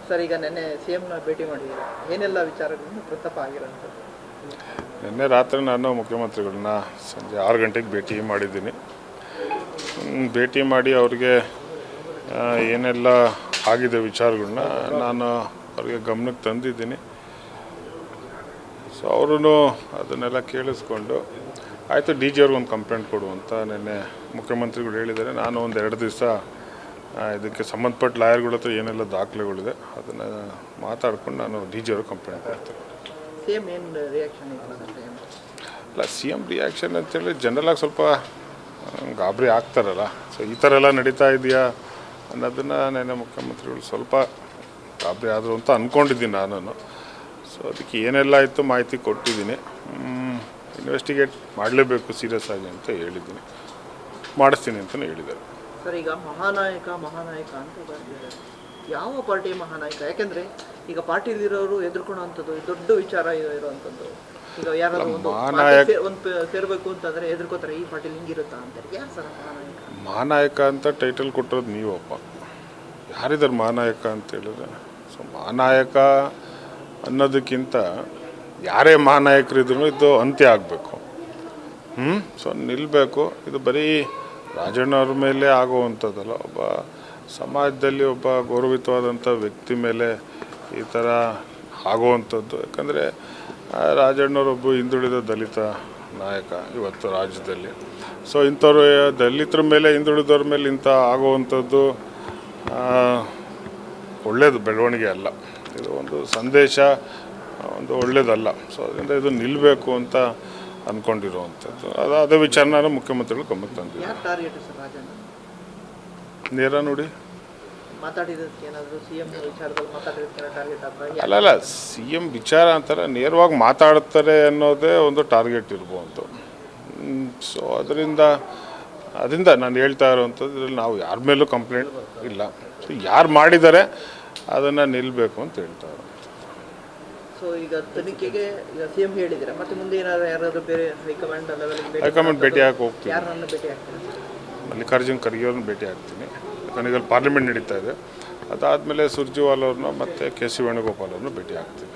Sir, ಈಗ ನಿನ್ನೆ CMನ ಭೇಟಿ ಮಾಡಿದ್ದೀರಾ, ಏನೆಲ್ಲ ವಿಚಾರಗಳನ್ನು ಪ್ರಸ್ತಾಪ ಆಗಿರೋಂಥದ್ದು? ನಿನ್ನೆ ರಾತ್ರಿ ನಾನು ಮುಖ್ಯಮಂತ್ರಿಗಳನ್ನ ಸಂಜೆ 6 ಗಂಟೆಗೆ ಭೇಟಿ ಮಾಡಿದ್ದೀನಿ. ಭೇಟಿ ಮಾಡಿ ಅವ್ರಿಗೆ ಏನೆಲ್ಲ ಆಗಿದೆ ವಿಚಾರಗಳನ್ನ ನಾನು ಅವ್ರಿಗೆ ಗಮನಕ್ಕೆ ತಂದಿದ್ದೀನಿ. ಸೊ ಅವರು ಅದನ್ನೆಲ್ಲ ಕೇಳಿಸ್ಕೊಂಡು ಆಯಿತು DG ಅವ್ರಿಗೆ ಒಂದು ಕಂಪ್ಲೇಂಟ್ ಕೊಡು ಅಂತ ನಿನ್ನೆ ಮುಖ್ಯಮಂತ್ರಿಗಳು ಹೇಳಿದ್ದಾರೆ. ನಾನು ಒಂದು 2 ದಿವಸ ಇದಕ್ಕೆ ಸಂಬಂಧಪಟ್ಟ ಲಾಯರ್ಗಳ ಹತ್ರ ಏನೆಲ್ಲ ದಾಖಲೆಗಳಿದೆ ಅದನ್ನು ಮಾತಾಡ್ಕೊಂಡು ನಾನು DG ಅವ್ರಿಗೆ ಕಂಪ್ಲೇಂಟ್ ಮಾಡ್ತೀನಿ. CM ಏನು ರಿಯಾಕ್ಷನ್ ಅಲ್ಲ, CM ರಿಯಾಕ್ಷನ್ ಅಂತೇಳಿ ಜನರಲಾಗಿ ಸ್ವಲ್ಪ ಗಾಬರಿ ಆಗ್ತಾರಲ್ಲ. ಸೊ ಈ ಥರ ಎಲ್ಲ ನಡೀತಾ ಇದೆಯಾ ಅನ್ನೋದನ್ನು ನೆನ್ನೆ ಮುಖ್ಯಮಂತ್ರಿಗಳು ಸ್ವಲ್ಪ ಗಾಬರಿ ಆದರು ಅಂತ ಅಂದ್ಕೊಂಡಿದ್ದೀನಿ ನಾನು. ಸೊ ಅದಕ್ಕೆ ಏನೆಲ್ಲ ಇತ್ತು ಮಾಹಿತಿ ಕೊಟ್ಟಿದ್ದೀನಿ. ಇನ್ವೆಸ್ಟಿಗೇಟ್ ಮಾಡಲೇಬೇಕು ಸೀರಿಯಸ್ ಆಗಿ ಅಂತ ಹೇಳಿದ್ದೀನಿ, ಮಾಡಿಸ್ತೀನಿ ಅಂತಲೇ ಹೇಳಿದ್ದಾರೆ. ಸರ್, ಈಗ ಮಹಾನಾಯಕ ಅಂತ ಬಂದಿದ್ದಾರೆ. ಯಾವ ಪಾರ್ಟಿ ಮಹಾನಾಯಕ? ಯಾಕೆಂದರೆ ಈಗ ಪಾರ್ಟಿಲಿರೋರು ಎದುರ್ಕೊಳ್ಳೋವಂಥದ್ದು ದೊಡ್ಡ ವಿಚಾರ ಇರುವಂಥದ್ದು. ಈಗ ಯಾರಾದರೂ ಒಂದು ಸೇರಬೇಕು ಅಂತಂದರೆ ಎದುರ್ಕೋತಾರೆ, ಈ ಪಾರ್ಟಿಲಿ ಹಿಂಗಿರುತ್ತಾ ಅಂತಾರೆ. ಯಾರು ಸರ್ ಮಹಾನಾಯಕ? ಮಹಾನಾಯಕ ಅಂತ ಟೈಟಲ್ ಕೊಟ್ಟಿರೋದು ನೀವಪ್ಪ. ಯಾರಿದ್ದಾರೆ ಮಹಾನಾಯಕ ಅಂತ ಹೇಳಿದ್ರೆ? ಸೊ ಮಹಾನಾಯಕ ಅನ್ನೋದಕ್ಕಿಂತ ಯಾರೇ ಮಹಾನಾಯಕರಿದ್ರು ಇದು ಅಂತ್ಯ ಆಗಬೇಕು. ಸೊ ನಿಲ್ಲಬೇಕು. ಇದು ಬರೀ ರಾಜಣ್ಣವ್ರ ಮೇಲೆ ಆಗುವಂಥದ್ದಲ್ಲ, ಒಬ್ಬ ಸಮಾಜದಲ್ಲಿ ಒಬ್ಬ ಗೌರವಿತವಾದಂಥ ವ್ಯಕ್ತಿ ಮೇಲೆ ಈ ಥರ ಆಗುವಂಥದ್ದು. ಯಾಕಂದರೆ ರಾಜಣ್ಣವರೊಬ್ಬ ಹಿಂದುಳಿದ ದಲಿತ ನಾಯಕ ಇವತ್ತು ರಾಜ್ಯದಲ್ಲಿ. ಸೊ ಇಂಥವ್ರು ದಲಿತರ ಮೇಲೆ, ಹಿಂದುಳಿದವ್ರ ಮೇಲೆ ಇಂಥ ಆಗುವಂಥದ್ದು ಒಳ್ಳೆಯದು ಬೆಳವಣಿಗೆ ಅಲ್ಲ. ಇದು ಒಂದು ಸಂದೇಶ, ಒಂದು ಒಳ್ಳೆಯದಲ್ಲ. ಸೊ ಅದರಿಂದ ಇದು ನಿಲ್ಲಬೇಕು ಅಂತ ಅಂದ್ಕೊಂಡಿರುವಂಥದ್ದು. ಅದೇ ವಿಚಾರ ನಾನು ಮುಖ್ಯಮಂತ್ರಿಗಳು ಗಮನಕ್ಕೆ ತಂದಿದ್ದೀನಿ. ನೇರ ನೋಡಿ ಅಲ್ಲ, CM ವಿಚಾರ ಅಂತಾರೆ, ನೇರವಾಗಿ ಮಾತಾಡ್ತಾರೆ ಅನ್ನೋದೇ ಒಂದು ಟಾರ್ಗೆಟ್ ಇರ್ಬೋದು. ಸೊ ಅದರಿಂದ ನಾನು ಹೇಳ್ತಾ ಇರೋವಂಥದ್ದು, ಇದರಲ್ಲಿ ನಾವು ಯಾರ ಮೇಲೂ ಕಂಪ್ಲೇಂಟ್ ಇಲ್ಲ. ಸೊ ಯಾರು ಮಾಡಿದ್ದಾರೆ ಅದನ್ನು ನಿಲ್ಲಬೇಕು ಅಂತ ಹೇಳ್ತಾ ಇರೋದು. ಸೊ ಈಗ ತನಿಖೆಗೆ CM ಹೇಳಿದ್ದೀರಾ, ಮತ್ತೆ ಮುಂದೆ ಯಾರಾದರೂ ಬೇರೆ ಹೈಕಮಾಂಡ್ ಭೇಟಿ ಹಾಕಿ ಹೋಗ್ತೀನಿ. ಮಲ್ಲಿಕಾರ್ಜುನ್ ಖರ್ಗೆ ಅವ್ರನ್ನ ಭೇಟಿ ಆಗ್ತೀನಿ. ಯಾಕಂದರೆ ಈಗ ಪಾರ್ಲಿಮೆಂಟ್ ನಡೀತಾ ಇದೆ. ಅದಾದಮೇಲೆ ಸುರ್ಜೇವಾಲಾ ಅವ್ರನ್ನ ಮತ್ತು KC ವೇಣುಗೋಪಾಲ್ ಅವ್ರನ್ನ ಭೇಟಿ ಆಗ್ತೀನಿ.